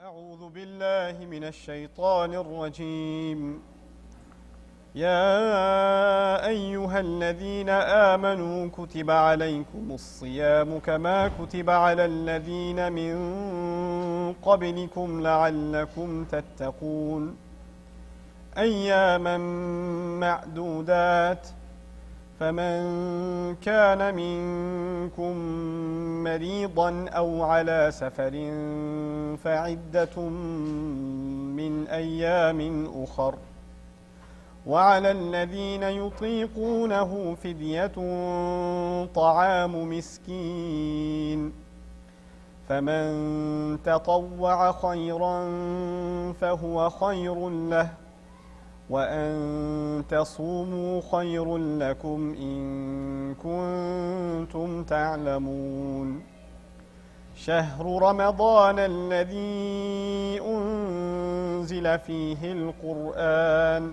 أعوذ بالله من الشيطان الرجيم. يا أيها الذين آمنوا كتب عليكم الصيام كما كتب على الذين من قبلكم لعلكم تتقون أياما معدودات فمن كان منكم مريضا أو على سفر فعدة من أيام أخر وعلى الذين يطيقونه فدية طعام مسكين فمن تطوع خيرا فهو خير له وأن تصوموا خير لكم إن كنتم تعلمون شهر رمضان الذي أنزل فيه القرآن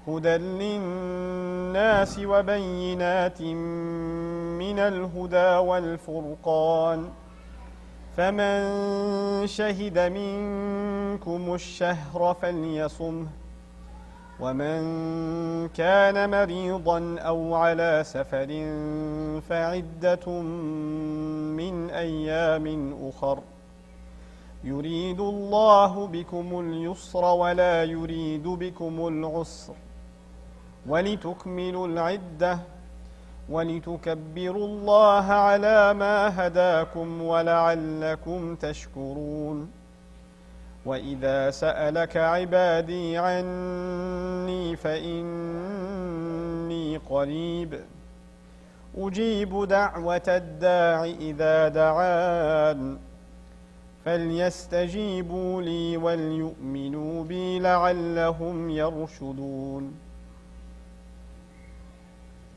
هدى للناس وبينات من الهدى والفرقان فمن شهد منكم الشهر فليصمه ومن كان مريضا أو على سفر فعدة من أيام أخر يريد الله بكم اليسر ولا يريد بكم العسر ولتكملوا العدة ولتكبروا الله على ما هداكم ولعلكم تشكرون وإذا سألك عبادي عني فإني قريب أجيب دعوة الداع إذا دعان فليستجيبوا لي وليؤمنوا بي لعلهم يرشدون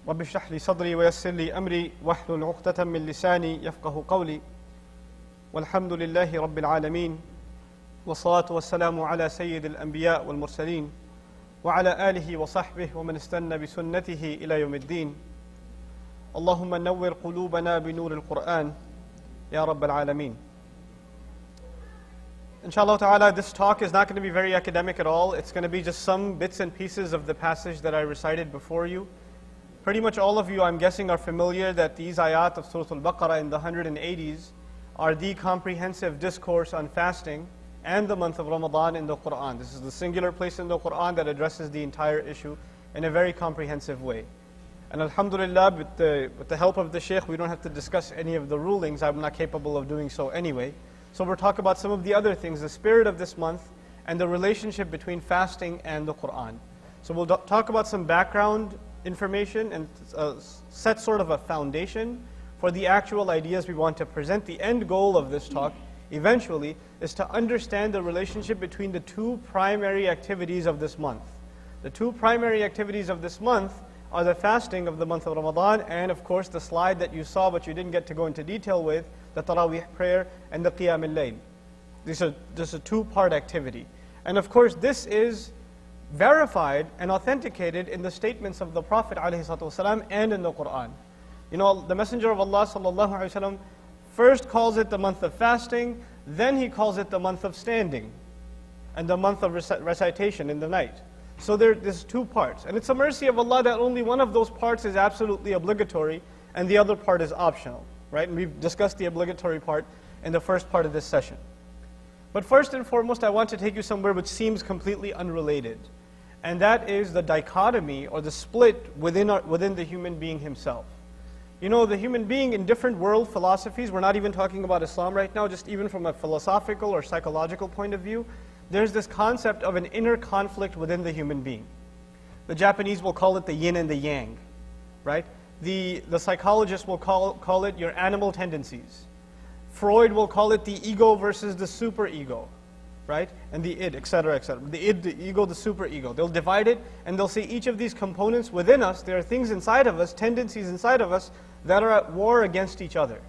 رب اشرح لي صدري ويسر لي أمري واحلل عقدة من لساني يفقه قولي والحمد لله رب العالمين والصلاة والسلام على سيد الأنبياء والمرسلين وعلى آله وصحبه ومن استنى بسنته إلى يوم الدين اللهم نور قلوبنا بنور القرآن يا رب العالمين. Inshallah ta'ala, this talk is not going to be very academic at all. It's going to be just some bits and pieces of the passage that I recited before you. Pretty much all of you, I'm guessing, are familiar that these ayat of Surah Al-Baqarah in the 180s are the comprehensive discourse on fasting and the month of Ramadan in the Quran. This is the singular place in the Quran that addresses the entire issue in a very comprehensive way. And alhamdulillah, with the help of the Shaykh, we don't have to discuss any of the rulings. I'm not capable of doing so anyway. So we'll talk about some of the other things, the spirit of this month, and the relationship between fasting and the Quran. So we'll talk about some background information and set sort of a foundation for the actual ideas we want to present. The end goal of this talk eventually is to understand the relationship between the two primary activities of this month. The two primary activities of this month are the fasting of the month of Ramadan and of course the slide that you saw but you didn't get to go into detail with, the Tarawih prayer and the Qiyam al-Layl. This is a two-part activity. And of course this is verified and authenticated in the statements of the Prophet ﷺ and in the Quran. You know, the Messenger of Allah ﷺ first calls it the month of fasting, then he calls it the month of standing, and the month of recitation in the night. So there's two parts. And it's a mercy of Allah that only one of those parts is absolutely obligatory, and the other part is optional. Right? And we've discussed the obligatory part in the first part of this session. But first and foremost, I want to take you somewhere which seems completely unrelated. And that is the dichotomy or the split within the human being himself. You know, the human being in different world philosophies, we're not even talking about Islam right now, just even from a philosophical or psychological point of view, there's this concept of an inner conflict within the human being. The Japanese will call it the yin and the yang, right? The psychologists will call it your animal tendencies. Freud will call it the ego versus the superego, right? And the id, etc., etc. The id, the ego, the superego. They'll divide it and they'll say each of these components within us, there are things inside of us, tendencies inside of us that are at war against each other.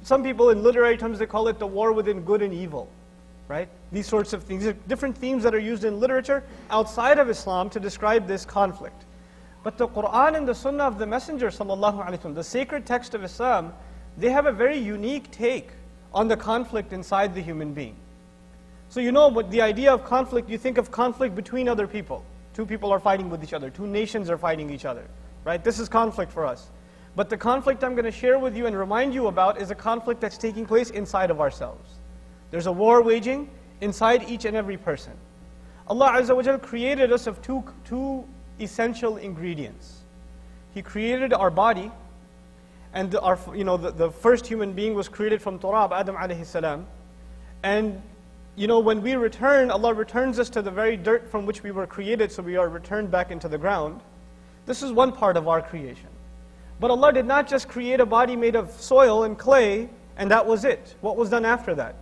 Some people in literary terms, they call it the war within good and evil, right? These sorts of things. These are different themes that are used in literature outside of Islam to describe this conflict. But the Quran and the Sunnah of the Messenger ﷺ, the sacred text of Islam, they have a very unique take on the conflict inside the human being. So you know, but the idea of conflict, you think of conflict between other people. Two people are fighting with each other. Two nations are fighting each other. Right? This is conflict for us. But the conflict I'm going to share with you and remind you about is a conflict that's taking place inside of ourselves. There's a war waging inside each and every person. Allah Azza wa Jal created us of two essential ingredients. He created our body, and the first human being was created from turab, Adam alayhi salam. And when we return, Allah returns us to the very dirt from which we were created, so we are returned back into the ground. This is one part of our creation. But Allah did not just create a body made of soil and clay, and that was it. What was done after that?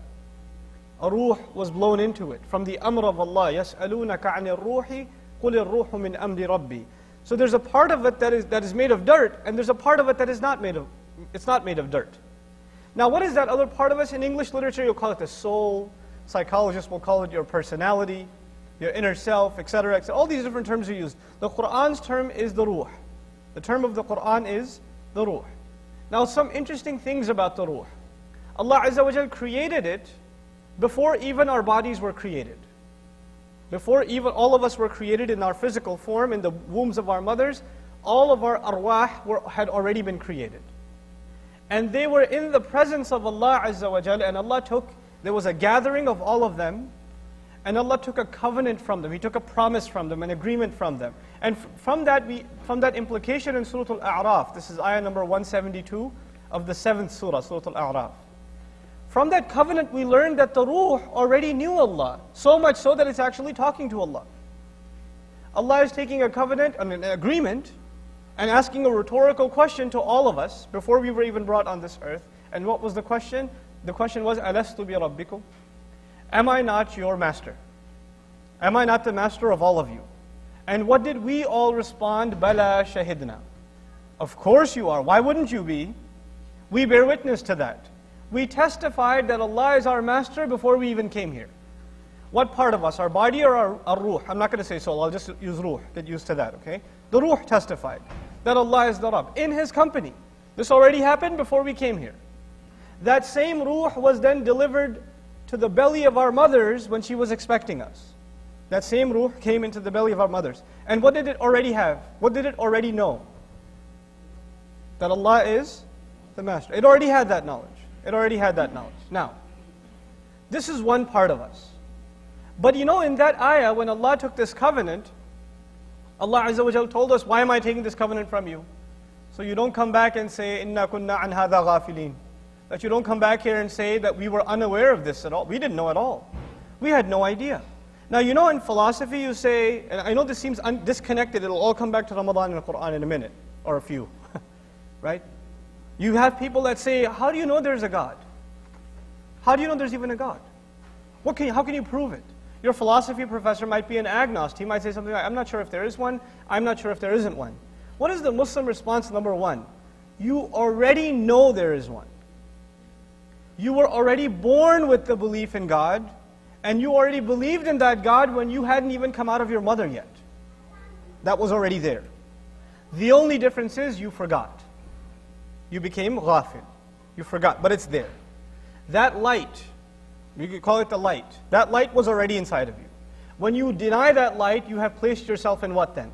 A ruh was blown into it from the amr of Allah. يَسْأَلُونَكَ عَنِ الرُّوحِ قُلِ الرُّوحُ مِنْ أَمْرِ رَبِّي. So there's a part of it that is made of dirt, and there's a part of it that is not made of dirt. Now what is that other part of us? In English literature you'll call it the soul. Psychologists will call it your personality, your inner self, etc., etc. All these different terms are used. The Qur'an's term is the ruh. The term of the Qur'an is the ruh. Now some interesting things about the ruh. Allah Azza wa Jal created it before even our bodies were created. Before even all of us were created in our physical form, in the wombs of our mothers, all of our arwah had already been created. And they were in the presence of Allah Azza wa Jal, and there was a gathering of all of them, and Allah took a covenant from them. He took a promise from them, an agreement from them. And from that implication in Surah Al-A'raf, this is ayah number 172 of the 7th surah, Surah Al-A'raf. From that covenant we learned that the ruh already knew Allah, so much so that it's actually talking to Allah. Allah is taking a covenant, an agreement, and asking a rhetorical question to all of us before we were even brought on this earth. And what was the question? The question was, Alastu bi rabbikum? Am I not your master? Am I not the master of all of you? And what did we all respond? Bala shahidna. Of course you are. Why wouldn't you be? We bear witness to that. We testified that Allah is our master before we even came here. What part of us? Our body or our ruh? I'm not going to say soul, I'll just use ruh. Get used to that, okay? The ruh testified that Allah is the Rabb in His company. This already happened before we came here. That same ruh was then delivered to the belly of our mothers when she was expecting us. That same ruh came into the belly of our mothers. And what did it already have? What did it already know? That Allah is the master. It already had that knowledge. It already had that knowledge. Now, this is one part of us. But in that ayah, when Allah took this covenant, Allah Azza wa Jal told us, why am I taking this covenant from you? So you don't come back and say, Inna kunna an hadha ghafilin. That you don't come back here and say that we were unaware of this at all. We didn't know at all. We had no idea. Now in philosophy you say, and I know this seems disconnected, it'll all come back to Ramadan and the Qur'an in a minute, or a few, right? You have people that say, how do you know there's a God? How do you know there's even a God? How can you prove it? Your philosophy professor might be an agnost. He might say something like, I'm not sure if there is one, I'm not sure if there isn't one. What is the Muslim response? Number one, you already know there is one. You were already born with the belief in God, and you already believed in that God when you hadn't even come out of your mother yet. That was already there. The only difference is you forgot. You became ghafil. You forgot, but it's there. That light, we could call it the light. That light was already inside of you. When you deny that light, you have placed yourself in what then?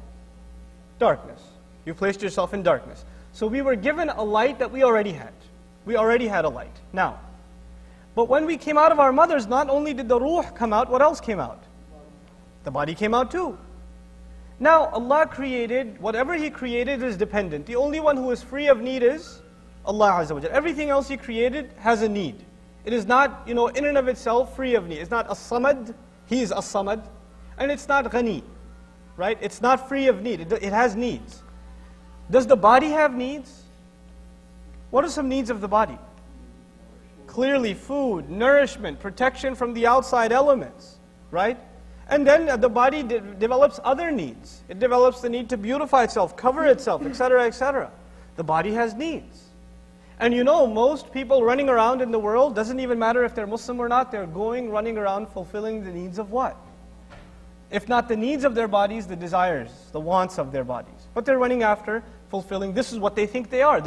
Darkness. You placed yourself in darkness. So we were given a light that we already had. We already had a light. Now, but when we came out of our mothers, not only did the ruh come out, what else came out? The body came out too. Now, Allah created, whatever He created is dependent. The only one who is free of need is Allah Azza wa Jalla. Everything else He created has a need. It is not, in and of itself, free of need. It's not as-samad, He is as-samad. And it's not ghani, right? It's not free of need. It has needs. Does the body have needs? What are some needs of the body? Clearly food, nourishment, protection from the outside elements, right? And then the body develops other needs. It develops the need to beautify itself, cover itself, etc., etc. The body has needs. And most people running around in the world, doesn't even matter if they're Muslim or not, they're running around fulfilling the needs of what? If not the needs of their bodies, the desires, the wants of their bodies. But they're running after fulfilling, this is what they think they are.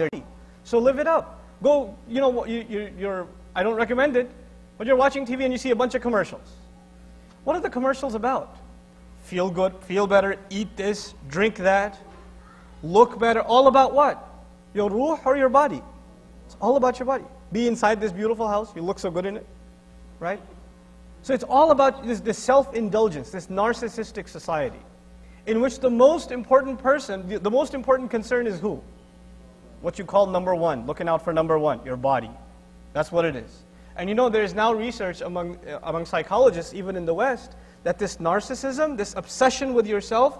So live it up. Go, I don't recommend it, but you're watching TV and you see a bunch of commercials. What are the commercials about? Feel good, feel better, eat this, drink that, look better. All about what? Your ruh or your body? It's all about your body. Be inside this beautiful house, you look so good in it, right? So it's all about this self-indulgence, this narcissistic society, in which the most important person, the most important concern is who? What you call number one, looking out for number one, your body. That's what it is. And you know, there's now research among psychologists, even in the West, that this narcissism, this obsession with yourself,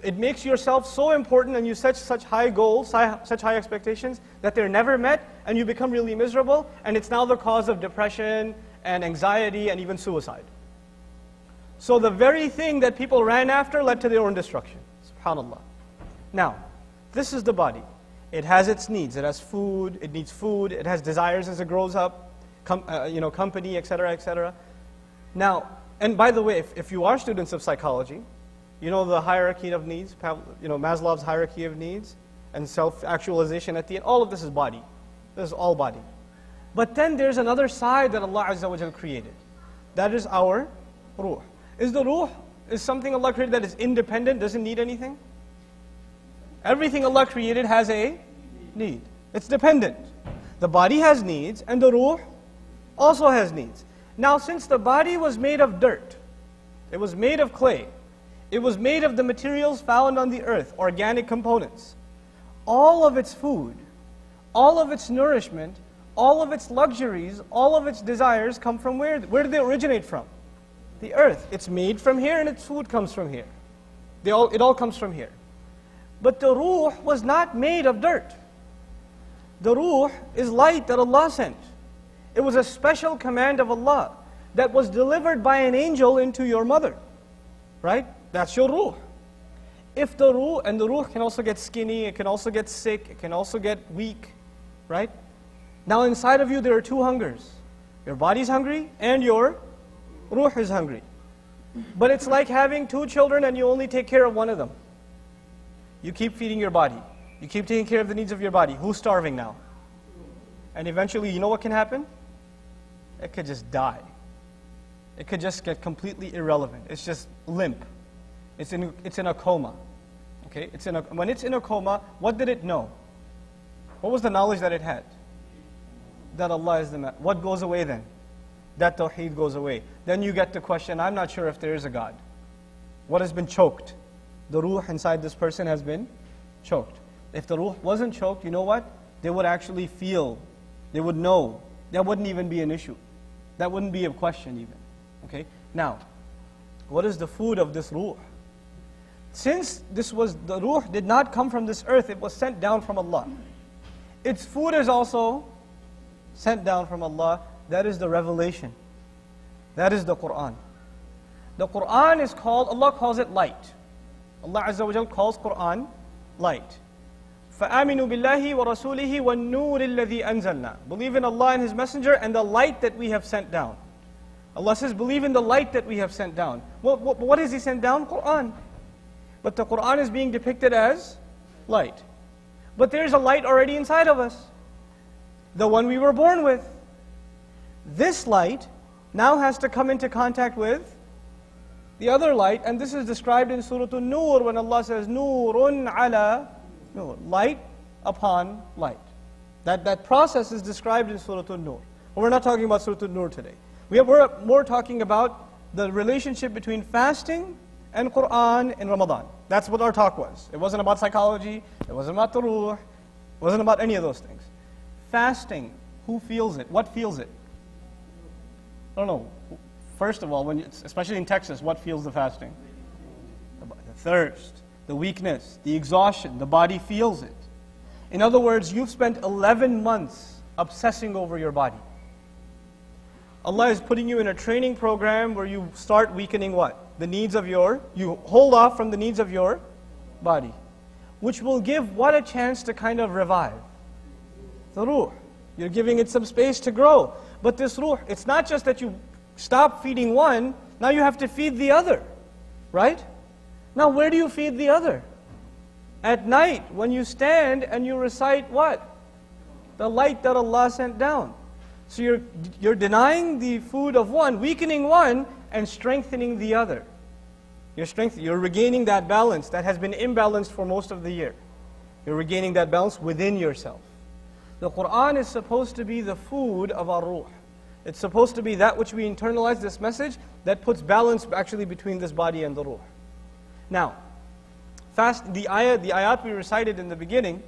it makes yourself so important and you set such high goals, such high expectations, that they're never met and you become really miserable, and it's now the cause of depression and anxiety and even suicide. So the very thing that people ran after led to their own destruction. SubhanAllah. Now, this is the body. It has its needs. It has food. It needs food. It has desires as it grows up. Company, etc., etc. Now, and by the way, if you are students of psychology, you know the hierarchy of needs, Maslow's hierarchy of needs, and self-actualization at the end. All of this is body. This is all body. But then there's another side that Allah Azza wa Jal created. That is our ruh. Is the ruh something Allah created that is independent, doesn't need anything? Everything Allah created has a need. It's dependent. The body has needs, and the ruh also has needs. Now, since the body was made of dirt, it was made of clay, it was made of the materials found on the earth, organic components, all of its food, all of its nourishment, all of its luxuries, all of its desires come from where? Where do they originate from? The earth. It's made from here and its food comes from here. It all comes from here. But the ruh was not made of dirt. The ruh is light that Allah sent. It was a special command of Allah that was delivered by an angel into your mother. Right? That's your ruh. If the ruh, and the ruh can also get skinny, it can also get sick, it can also get weak. Right? Now inside of you there are two hungers. Your body's hungry and your ruh is hungry. But it's like having two children and you only take care of one of them. You keep feeding your body. You keep taking care of the needs of your body. Who's starving now? And eventually, you know what can happen? It could just die. It could just get completely irrelevant. It's just limp. It's in a coma. Okay? When it's in a coma, what did it know? What was the knowledge that it had? That Allah is the man. What goes away then? That tawheed goes away. Then you get the question, I'm not sure if there is a God. What has been choked? The ruh inside this person has been choked. If the ruh wasn't choked, you know what? They would actually feel, they would know. That wouldn't even be an issue. That wouldn't be a question even. Okay? Now, what is the food of this ruh? Since the ruh did not come from this earth, it was sent down from Allah. Its food is also sent down from Allah. That is the revelation. That is the Qur'an. The Qur'an is called, Allah calls it light. Allah Azza wa Jal calls Qur'an light. فَآمِنُوا بِاللَّهِ وَرَسُولِهِ وَالنُّورِ الَّذِي أَنزَلْنَا. Believe in Allah and His Messenger and the light that we have sent down. Allah says, believe in the light that we have sent down. What is He sent down? Qur'an. But the Qur'an is being depicted as light. But there is a light already inside of us. The one we were born with. This light now has to come into contact with the other light, and this is described in Surah An-Nur when Allah says, Nurun ala nur, light upon light. That process is described in Surah An-Nur. But we're not talking about Surah An-Nur today. We're more talking about the relationship between fasting and Qur'an in Ramadan. That's what our talk was. It wasn't about psychology, it wasn't about the ruh, it wasn't about any of those things. Fasting, who feels it? What feels it? I don't know. First of all, especially in Texas, what feels the fasting? The thirst, the weakness, the exhaustion. The body feels it. In other words, you've spent 11 months obsessing over your body. Allah is putting you in a training program where you start weakening what? The needs of you hold off from the needs of your body. Which will give what a chance to kind of revive? The ruh. You're giving it some space to grow. But this ruh, it's not just that you stop feeding one, now you have to feed the other. Right? Now where do you feed the other? At night, when you stand and you recite what? The light that Allah sent down. So you're denying the food of one, weakening one, and strengthening the other. You're regaining that balance that has been imbalanced for most of the year. You're regaining that balance within yourself. The Quran is supposed to be the food of our ruh. It's supposed to be that which we internalize, this message, that puts balance actually between this body and the ruh. Now, the ayat we recited in the beginning,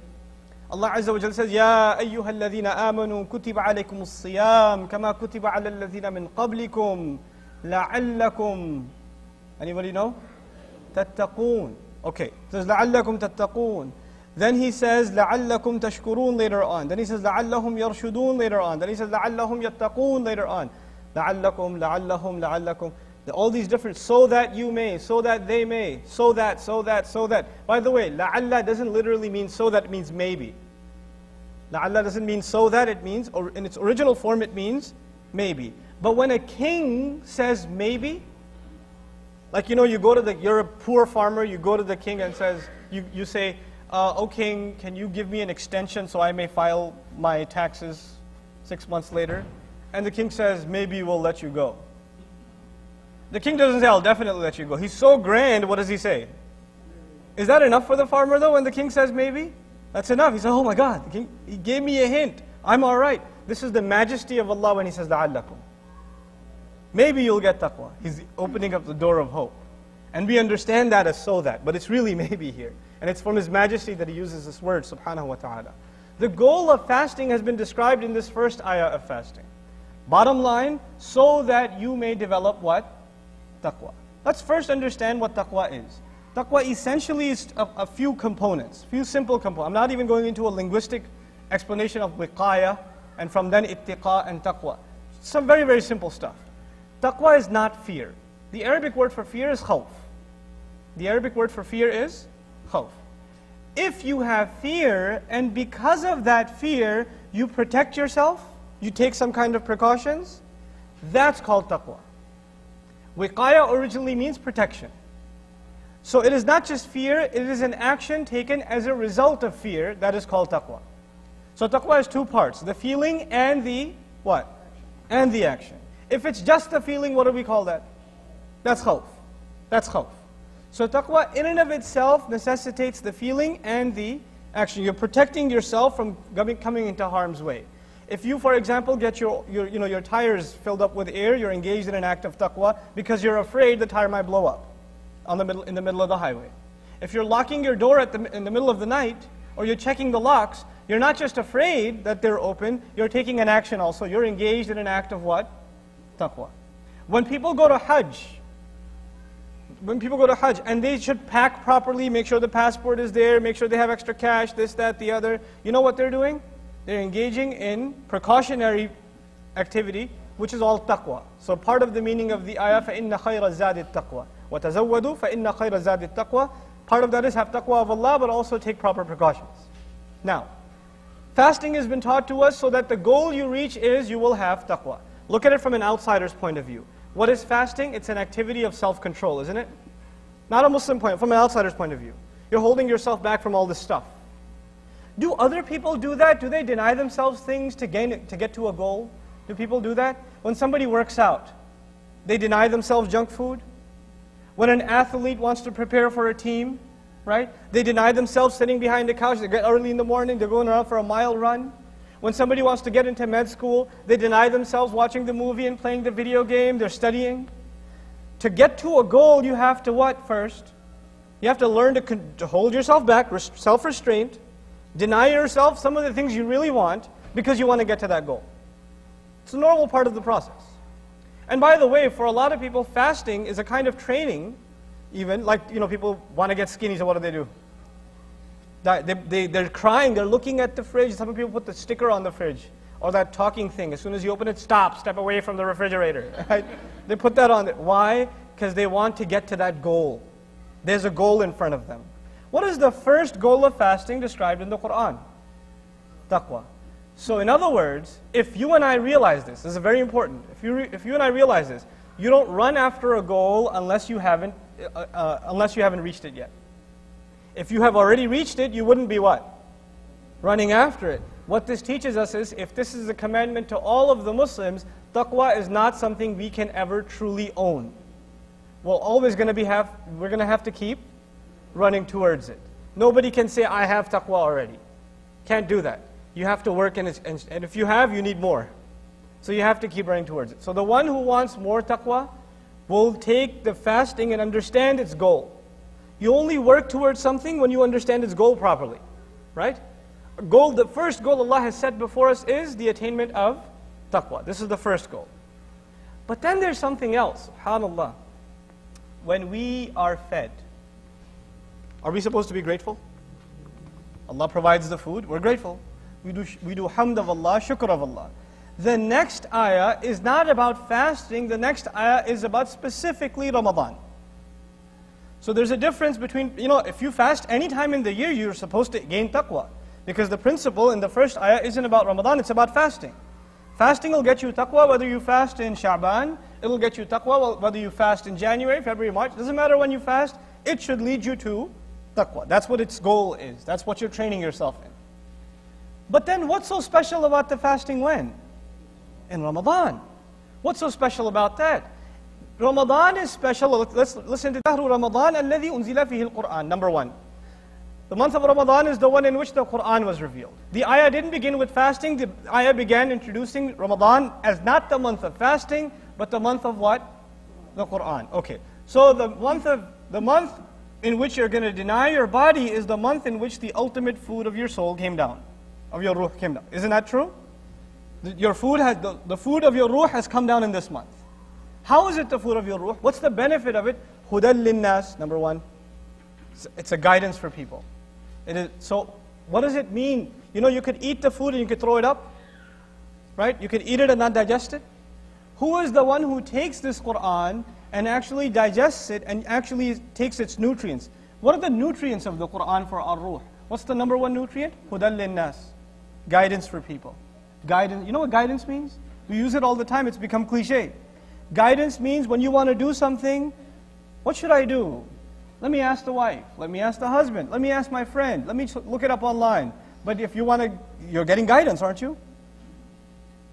Allah Azza wa Jalla says, Ya ayyuha alladhina amanu kutiba alaykum as-siyam kama kutiba ala alladhina min qablikum la'allakum. Anybody know? Tattaqoon. Okay, it says la'allakum tattaqoon. Then he says la'allakum tashkurun later on. Then he says la'allahum yarshudun later on. Then he says la'allahum yattaqoon later on. La'allakum. All these different, so that you may, so that they may, so that. By the way, la'alla doesn't literally mean so that, it means maybe. La'alla doesn't mean so that, it means, or in its original form it means maybe. But when a king says maybe, like you're a poor farmer, you go to the king and says, you say, "O king, can you give me an extension so I may file my taxes 6 months later?" And the king says, "Maybe we'll let you go." The king doesn't say, "I'll definitely let you go." He's so grand, what does he say? Is that enough for the farmer though, when the king says maybe? That's enough. He says, "Oh my God, the king, he gave me a hint. I'm all right." This is the majesty of Allah when He says, la'allakum. Maybe you'll get taqwa. He's opening up the door of hope. And we understand that as so that, but it's really maybe here. And it's from His majesty that He uses this word, subhanahu wa ta'ala. The goal of fasting has been described in this first ayah of fasting. Bottom line, so that you may develop what? Taqwa. Let's first understand what taqwa is. Taqwa essentially is a few components, few simple components. I'm not even going into a linguistic explanation of wiqaya, and from then ittiqa and taqwa. Some very, very simple stuff. Taqwa is not fear. The Arabic word for fear is khawf. The Arabic word for fear is khawf. If you have fear, and because of that fear, you protect yourself, you take some kind of precautions, that's called taqwa. Wiqaya originally means protection. So it is not just fear, it is an action taken as a result of fear, that is called taqwa. So taqwa has two parts, the feeling and the what? And the action. If it's just the feeling, what do we call that? That's khawf. That's khawf. So taqwa in and of itself necessitates the feeling and the action. You're protecting yourself from coming into harm's way. If you, for example, get your tires filled up with air, you're engaged in an act of taqwa because you're afraid the tire might blow up in the middle of the highway. If you're locking your door in the middle of the night, or you're checking the locks, you're not just afraid that they're open, you're taking an action also. You're engaged in an act of what? Taqwa. When people go to Hajj, and they should pack properly, make sure the passport is there, make sure they have extra cash, this, that, the other, you know what they're doing? They're engaging in precautionary activity, which is all taqwa. So part of the meaning of the ayah, فَإِنَّ خَيْرَ الزَّادِ التَّقْوَى وَتَزَوَّدُوا فَإِنَّ خَيْرَ الزَّادِ التَّقْوَى. Part of that is have taqwa of Allah, but also take proper precautions. Now, fasting has been taught to us so that the goal you reach is you will have taqwa. Look at it from an outsider's point of view. What is fasting? It's an activity of self-control, isn't it? Not a Muslim point, from an outsider's point of view. You're holding yourself back from all this stuff. Do other people do that? Do they deny themselves things to get to a goal? Do people do that? When somebody works out, they deny themselves junk food. When an athlete wants to prepare for a team, right? They deny themselves sitting behind the couch. They get early in the morning, they're going around for a mile run. When somebody wants to get into med school, they deny themselves watching the movie and playing the video game, they're studying. To get to a goal, you have to what first? You have to learn to hold yourself back, self-restraint, deny yourself some of the things you really want because you want to get to that goal. It's a normal part of the process. And by the way, for a lot of people, fasting is a kind of training, even, like, people want to get skinny, so what do? They're crying, they're looking at the fridge. Some people put the sticker on the fridge, or that talking thing. As soon as you open it, step away from the refrigerator. Right? They put that on. Why? Because they want to get to that goal. There's a goal in front of them. What is the first goal of fasting described in the Quran? Taqwa. So in other words, if you and I realize this is very important. If you and I realize this, you don't run after a goal unless you haven't reached it yet. If you have already reached it, you wouldn't be what? Running after it. What this teaches us is, if this is a commandment to all of the Muslims, taqwa is not something we can ever truly own. we're always going to we're going to have to keep running towards it. Nobody can say, I have taqwa already. Can't do that. You have to work, and if you have, you need more. So you have to keep running towards it. So the one who wants more taqwa will take the fasting and understand its goal. You only work towards something when you understand its goal properly, right? The first goal Allah has set before us is the attainment of taqwa. This is the first goal. But then there's something else, subhanAllah. When we are fed, are we supposed to be grateful? Allah provides the food, we're grateful. We do hamd of Allah, shukr of Allah. The next ayah is not about fasting, the next ayah is about specifically Ramadan. So there's a difference between, if you fast any time in the year, you're supposed to gain taqwa. Because the principle in the first ayah isn't about Ramadan, it's about fasting. Fasting will get you taqwa whether you fast in Sha'ban, it'll get you taqwa whether you fast in January, February, March. Doesn't matter when you fast, it should lead you to taqwa. That's what its goal is. That's what you're training yourself in. But then what's so special about the fasting when? In Ramadan. What's so special about that? Ramadan is special. Let's listen to Shahru Ramadan alladhi unzila fihi al-Quran. Number one. The month of Ramadan is the one in which the Quran was revealed. The ayah didn't begin with fasting. The ayah began introducing Ramadan as not the month of fasting, but the month of what? The Quran. Okay. So the month in which you're going to deny your body is the month in which the ultimate food of your soul came down, of your ruh came down. Isn't that true? Your food the food of your ruh has come down in this month. How is it the food of your ruh? What's the benefit of it? Hudal linnas, number one. It's a guidance for people. So what does it mean? You could eat the food and you could throw it up, right? You could eat it and not digest it. Who is the one who takes this Quran and actually digests it and actually takes its nutrients? What are the nutrients of the Quran for our ruh? What's the number one nutrient? Hudal linnas, guidance for people. Guidance. You know what guidance means? We use it all the time. It's become cliche. Guidance means when you want to do something, what should I do? Let me ask the wife. Let me ask the husband. Let me ask my friend. Let me look it up online. But if you want to, you're getting guidance, aren't you?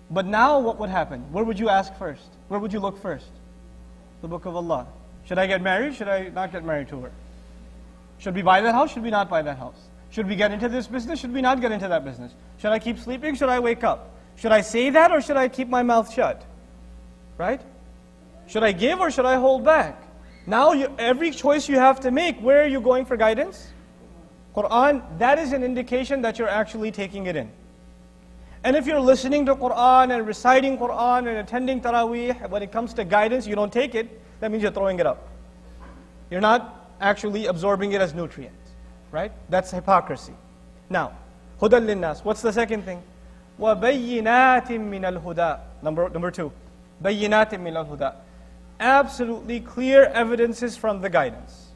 But now what would happen? Where would you ask first? Where would you look first? The Book of Allah. Should I get married? Should I not get married to her? Should we buy that house? Should we not buy that house? Should we get into this business? Should we not get into that business? Should I keep sleeping? Should I wake up? Should I say that or should I keep my mouth shut? Right? Should I give or should I hold back? Now every choice you have to make, where are you going for guidance? Quran, that is an indication that you're actually taking it in. And if you're listening to Quran and reciting Quran and attending Taraweeh, when it comes to guidance, you don't take it, that means you're throwing it up. You're not actually absorbing it as nutrient. Right? That's hypocrisy. Now, Hudal linnas. What's the second thing? وَبَيِّنَاتٍ مِّنَ الْهُدَى. Number two. بَيِّنَاتٍ مِّنَ الْهُدَى. Absolutely clear evidences from the guidance.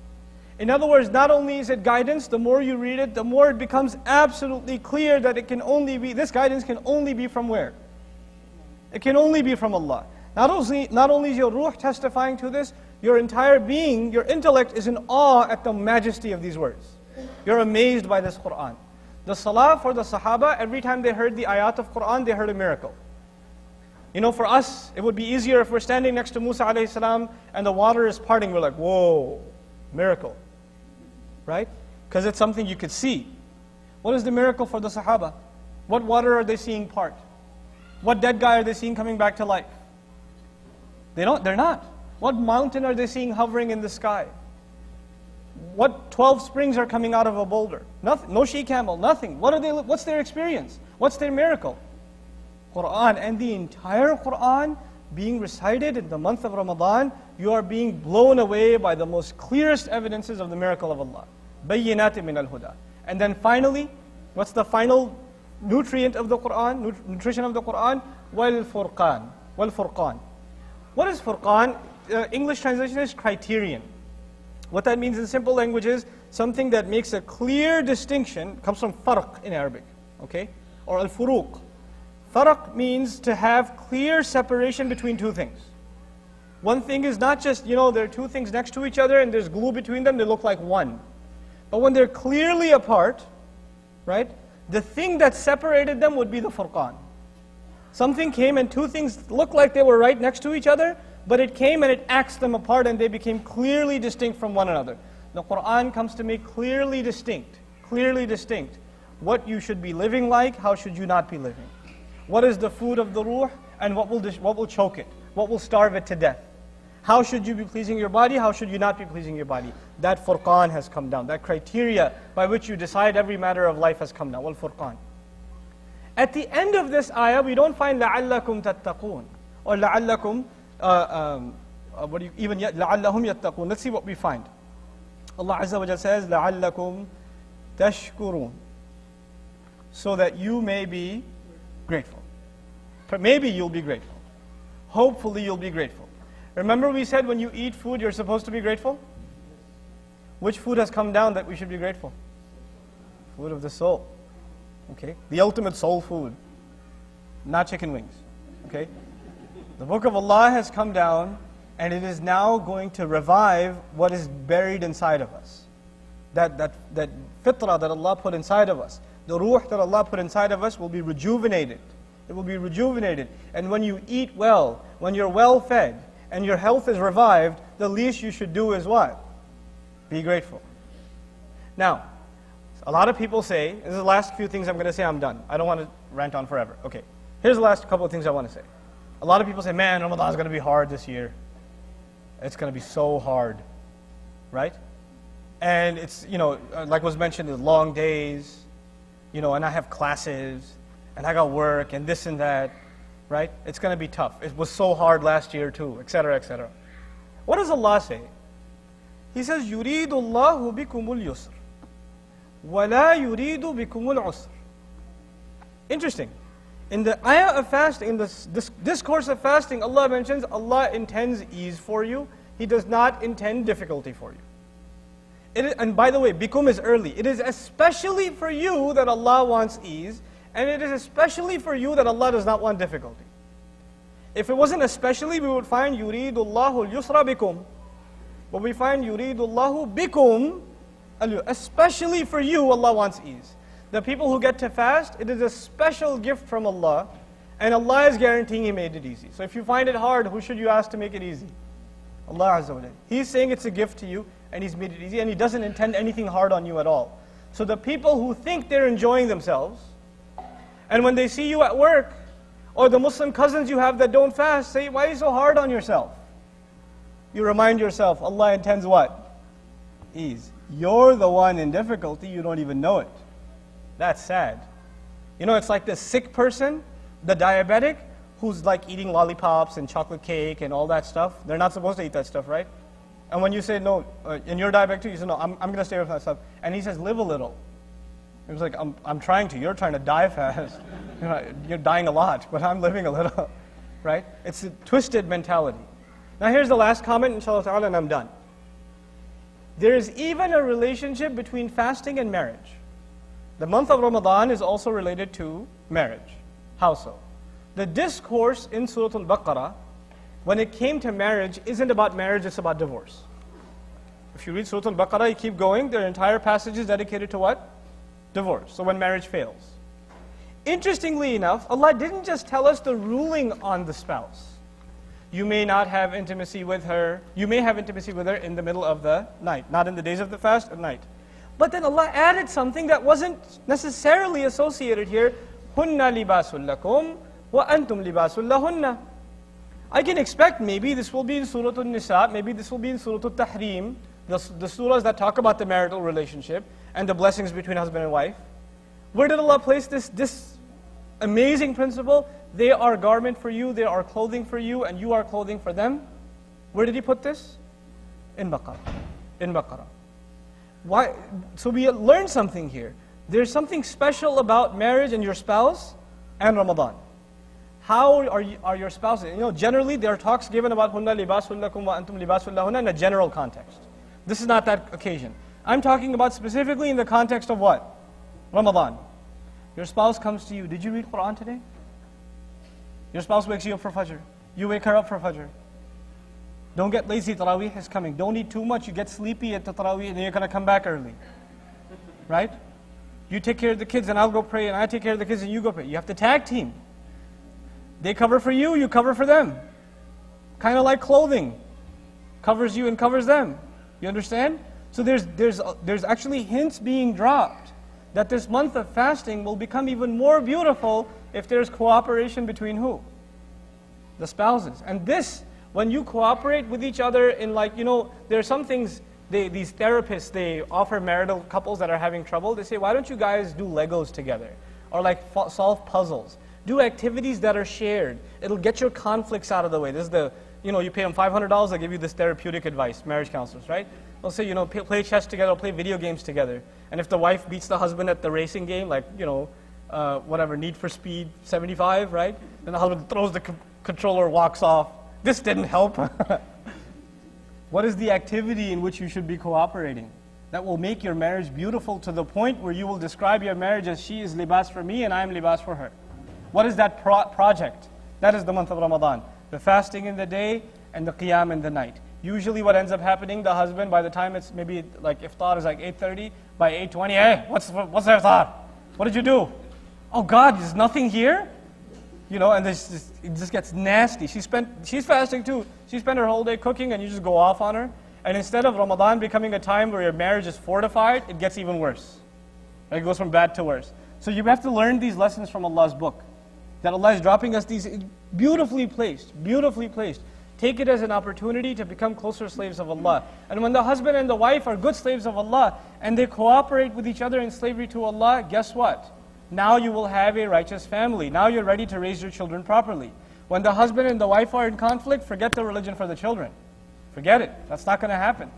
In other words, not only is it guidance, the more you read it, the more it becomes absolutely clear that it can only be, this guidance can only be from where? It can only be from Allah. Not only is your ruh testifying to this, your entire being, your intellect is in awe at the majesty of these words. You're amazed by this Quran. The salah for the Sahaba, every time they heard the ayat of Quran, they heard a miracle. For us, it would be easier if we're standing next to Musa alayhi salam and the water is parting, we're like, whoa, miracle. Right? Because it's something you could see. What is the miracle for the Sahaba? What water are they seeing part? What dead guy are they seeing coming back to life? They're not. What mountain are they seeing hovering in the sky? What 12 springs are coming out of a boulder? Nothing. No she-camel, nothing. What's their experience? What's their miracle? Quran. And the entire Quran being recited in the month of Ramadan, you are being blown away by the most clearest evidences of the miracle of Allah. بَيِّنَاتٍ مِّنَ الْهُدَى. And then finally, what's the final nutrient of the Quran, nutrition of the Quran? وَالْفُرْقَانِ. وَالْفُرْقَانِ. What is Furqan? English translation is criterion. What that means in simple language is something that makes a clear distinction, comes from farq in Arabic, okay? Or al-furuq. Farq means to have clear separation between two things. One thing is not just, there are two things next to each other and there's glue between them, they look like one. But when they're clearly apart, right, the thing that separated them would be the Furqan. Something came and two things looked like they were right next to each other, but it came and it axed them apart and they became clearly distinct from one another. The Quran comes to make clearly distinct, what you should be living like, how should you not be living. What is the food of the ruh and what will choke it, what will starve it to death. How should you be pleasing your body, how should you not be pleasing your body. That Furqan has come down, that criteria by which you decide every matter of life has come down, wal Furqan. At the end of this ayah, we don't find لَعَلَّكُمْ تَتَّقُونَ or لَعَلَّكُمْ, even yet, لَعَلَّهُمْ يَتَّقُونَ. Let's see what we find. Allah Azza wa Jalla says, لَعَلَّكُمْ تَشْكُرُونَ, so that you may be grateful. Maybe you'll be grateful. Hopefully you'll be grateful. Remember we said when you eat food, you're supposed to be grateful? Which food has come down that we should be grateful? Food of the soul. Okay? The ultimate soul food. Not chicken wings. Okay? The book of Allah has come down and it is now going to revive what is buried inside of us. That fitrah that Allah put inside of us. The ruh that Allah put inside of us will be rejuvenated. It will be rejuvenated. And when you eat well, when you're well fed, and your health is revived, the least you should do is what? Be grateful. Now, a lot of people say, this is the last few things I'm going to say, I'm done. I don't want to rant on forever. Okay, here's the last couple of things I want to say. A lot of people say, man, Ramadan is going to be hard this year. It's going to be so hard, right? And it's, like was mentioned, the long days, and I have classes, and I got work, and this and that, right? It's going to be tough. It was so hard last year too, etc., etc. What does Allah say? He says, يُرِيدُ اللَّهُ بِكُمُ الْيُسْرِ وَلَا يُرِيدُ بِكُمُ الْعُسْرِ. Interesting. In the ayah of fasting, in this discourse of fasting, Allah mentions Allah intends ease for you. He does not intend difficulty for you. And by the way, bikum is early. It is especially for you that Allah wants ease, and it is especially for you that Allah does not want difficulty. If it wasn't especially, we would find يُرِيدُ اللَّهُ الْيُسْرَ بِكُمْ. But we find يُرِيدُ اللَّهُ بِكُمْ. Especially for you, Allah wants ease. The people who get to fast, it is a special gift from Allah, and Allah is guaranteeing He made it easy. So if you find it hard, who should you ask to make it easy? Allah Azza wa Jalla. He's saying it's a gift to you, and He's made it easy, and He doesn't intend anything hard on you at all. So the people who think they're enjoying themselves, and when they see you at work, or the Muslim cousins you have that don't fast, say, why are you so hard on yourself? You remind yourself, Allah intends what? Ease. You're the one in difficulty, you don't even know it. That's sad. It's like the sick person, the diabetic, who's like eating lollipops and chocolate cake and all that stuff. They're not supposed to eat that stuff, right? And when you say, no, and you're diabetic too, you say, no, I'm going to stay with that stuff. And he says, live a little. It was like, I'm trying to, you're trying to die fast. You're dying a lot, but I'm living a little, right? It's a twisted mentality. Now here's the last comment, inshallah ta'ala, and I'm done. There is even a relationship between fasting and marriage. The month of Ramadan is also related to marriage. How so? The discourse in Surah Al-Baqarah, when it came to marriage, isn't about marriage, it's about divorce. If you read Surah Al-Baqarah, you keep going, their entire passage is dedicated to what? Divorce. So when marriage fails. Interestingly enough, Allah didn't just tell us the ruling on the spouse. You may not have intimacy with her. You may have intimacy with her in the middle of the night. Not in the days of the fast, at night. But then Allah added something that wasn't necessarily associated here. هُنَّ لِبَاسٌ لَكُمْ وَأَنْتُمْ لِبَاسٌ لَهُنَّ. I can expect maybe this will be in Surah An-Nisa, maybe this will be in Surah Al-Tahrim, the surahs that talk about the marital relationship and the blessings between husband and wife. Where did Allah place this amazing principle? They are garment for you, they are clothing for you, and you are clothing for them. Where did He put this? In Baqarah. In Baqarah. Why? So we learn something here. There's something special about marriage and your spouse and Ramadan. How are your spouses? Generally there are talks given about hunna libasul lakum wa antum libasul lahunna in a general context. This is not that occasion. I'm talking about specifically in the context of what? Ramadan. Your spouse comes to you, did you read Quran today? Your spouse wakes you up for Fajr. You wake her up for Fajr. Don't get lazy, Taraweeh is coming. Don't eat too much, you get sleepy at the Taraweeh and then you're going to come back early. Right? You take care of the kids and I'll go pray, and I take care of the kids and you go pray. You have to tag team. They cover for you, you cover for them. Kind of like clothing. Covers you and covers them. You understand? So there's actually hints being dropped that this month of fasting will become even more beautiful if there's cooperation between who? The spouses. And this, when you cooperate with each other in like, there are some things, these therapists, they offer marital couples that are having trouble, they say, why don't you guys do Legos together? Or like solve puzzles. Do activities that are shared. It'll get your conflicts out of the way. This is the, you pay them $500, they'll give you this therapeutic advice, marriage counselors, right? They'll say, play chess together, or play video games together. And if the wife beats the husband at the racing game, like, whatever, Need for Speed 75, right? Then the husband throws the controller, walks off. This didn't help. What is the activity in which you should be cooperating? That will make your marriage beautiful to the point where you will describe your marriage as she is libas for me and I am libas for her. What is that project? That is the month of Ramadan. The fasting in the day and the qiyam in the night. Usually what ends up happening, the husband, by the time it's maybe like iftar is like 8:30, by 8:20, hey, what's the iftar? What did you do? Oh God, there's nothing here? And it just gets nasty. She's fasting too. She spent her whole day cooking and you just go off on her. And instead of Ramadan becoming a time where your marriage is fortified, it gets even worse. It goes from bad to worse. So you have to learn these lessons from Allah's book. That Allah is dropping us these beautifully placed. Take it as an opportunity to become closer slaves of Allah. And when the husband and the wife are good slaves of Allah, and they cooperate with each other in slavery to Allah, guess what? Now you will have a righteous family. Now you're ready to raise your children properly. When the husband and the wife are in conflict, forget the religion for the children. Forget it. That's not going to happen.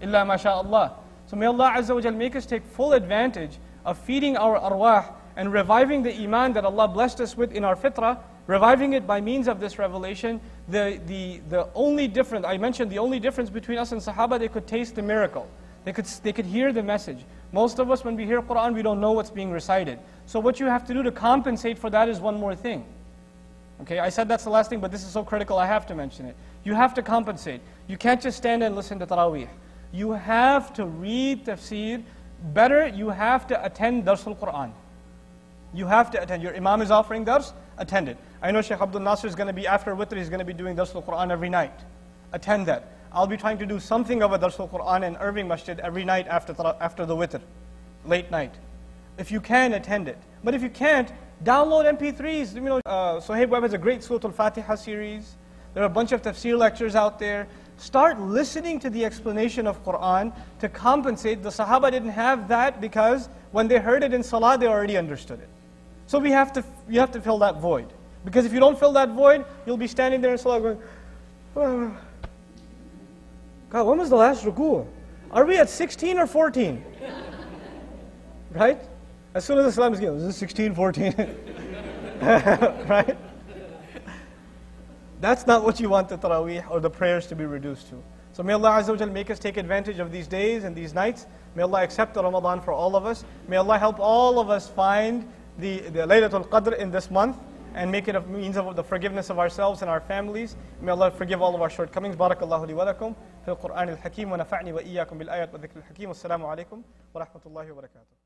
Illa masha'Allah. So may Allah Azza wa Jal make us take full advantage of feeding our arwah and reviving the iman that Allah blessed us with in our fitrah, reviving it by means of this revelation. The only difference, I mentioned the only difference between us and Sahaba, they could taste the miracle. They could hear the message. Most of us, when we hear Quran, we don't know what's being recited. So what you have to do to compensate for that is one more thing. Okay, I said that's the last thing, but this is so critical, I have to mention it. You have to compensate. You can't just stand and listen to Taraweeh. You have to read tafsir. Better, you have to attend Darsul Quran. You have to attend. Your Imam is offering Dars, attend it. I know Shaykh Abdul Nasir is going to be, after Witr, he's going to be doing Darsul Quran every night. Attend that. I'll be trying to do something of a Darsul Quran in Irving Masjid every night after the Witr, late night. If you can, attend it. But if you can't, download MP3s. Sohaib Webb has a great Surah Al-Fatiha series. There are a bunch of tafsir lectures out there. Start listening to the explanation of Quran to compensate. The Sahaba didn't have that because when they heard it in Salah, they already understood it. So you have to fill that void. Because if you don't fill that void, you'll be standing there in Salah going, oh, God, when was the last ruku'? Are we at 16 or 14? Right? As soon as the salam is given, is it 16, 14? Right? That's not what you want the Taraweeh or the prayers to be reduced to. So may Allah Azza wa Jal make us take advantage of these days and these nights. May Allah accept the Ramadan for all of us. May Allah help all of us find the Laylatul Qadr in this month and make it a means of the forgiveness of ourselves and our families. May Allah forgive all of our shortcomings. Barakallahu li wa lakum fil Qur'an al-Hakim wa nafa'ni wa iyyakum bil ayat wa dhikr al-Hakim. Wassalamu alaikum wa rahmatullahi wa barakatuh.